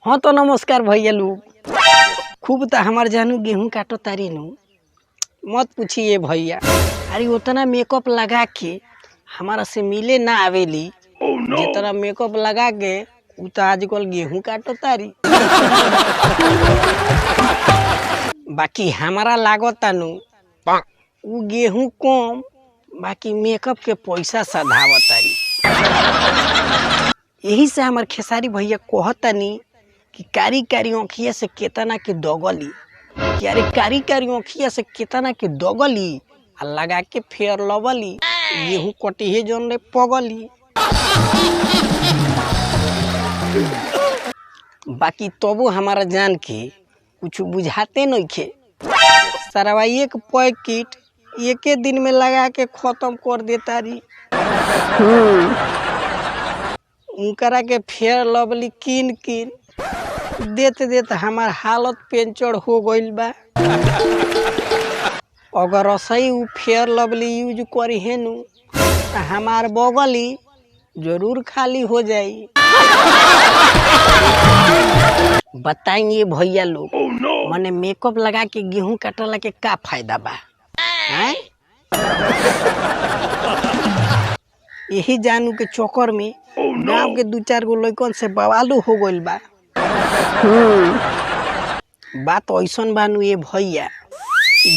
हाँ तो नमस्कार भैया लोग। खूब तो हमार जानू गेहूं काटो तारी नु, मत पूछिए भैया। अरे उतना मेकअप लगा के हमारा से मिले ना आवेली। जितना मेकअप लगा के उ तो आजकल गेहूं काटो तारी। बाकी हमारा लागता नु उ गेहूं कम, बाकी मेकअप के पैसा सधावतारी। यही से हमार खेसारी भैया कहतनी कि कारी कारी आँखिया से केतना के दगली, कि अरे कारी कारी आँखिया से केतना के दगली आ लगा के फेयर लवली गेहूं कटिहे जौन रे पगली। बाकी तबो हमारा जान के कुछ बुझाते नइखे। सरवा एक पैकेट एके दिन में लगा के खत्म कर देतारी। उनकरा के फेयर लवली कीन कीन देते देते हमार हालत पेंचर हो गइल बा। अगर सही उ फेयर लवली यूज करी हेनु तो हमार बगली जरूर खाली हो जाई। बताइए भैया लोग, मने मेकअप लगा के गेहूं काटला के का फायदा बा? यही जानू के चक्कर में गांव के दू चार गो लड़कन से बवालो हो गइल बा। बात ऐसन बानू ये भैया,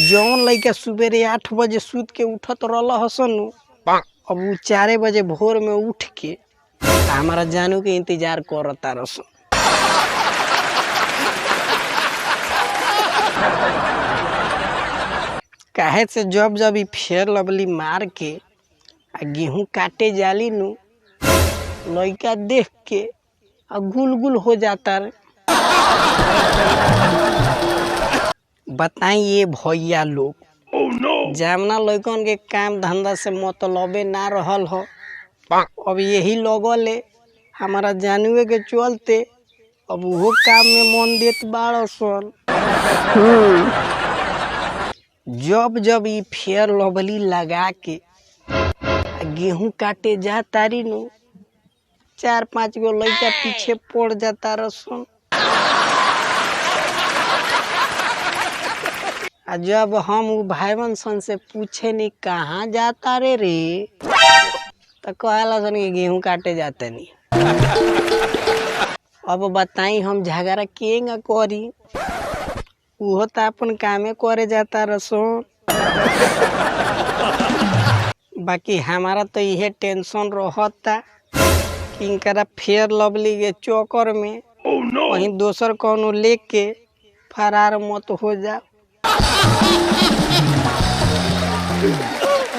जौन लड़का सुबेरे 8 बजे सूत के उठत रहल हसन, अब उ 4 बजे भोर में उठ के हमारा जानू के इंतजार करता रसन। काहे से जब जब ई फेयर लवली मार के आ गेहूं काटे जाली नु, लड़का देख के आ गुल गुल हो जाता रे। बताइए भैया लोग, जामना लड़कन के काम धंधा से मतलबे ना रहल हो, अब यही लगले हमारा जानुए के चलते अब वो काम में मन देत बाड़सन। जब जब ई फेयर लवली लगा के गेहूं काटे जा तारी नु, 4-5 गो लड़का पीछे पड़ जाता रसन। आ जब हम उ भाईवन सन से पूछे नी कहाँ जाता रे तो कहला सन कि गेहूं काटे जाते नी। अब बताई हम झगड़ा केंगा करी, उहो तो अपन कामे करे जाता रसन। बाकी हमारा तो यह टेंशन रहता कि इनकरा फेयर लवली के चक्कर में कहीं दोसर कौनो लेके फरार मत हो जा।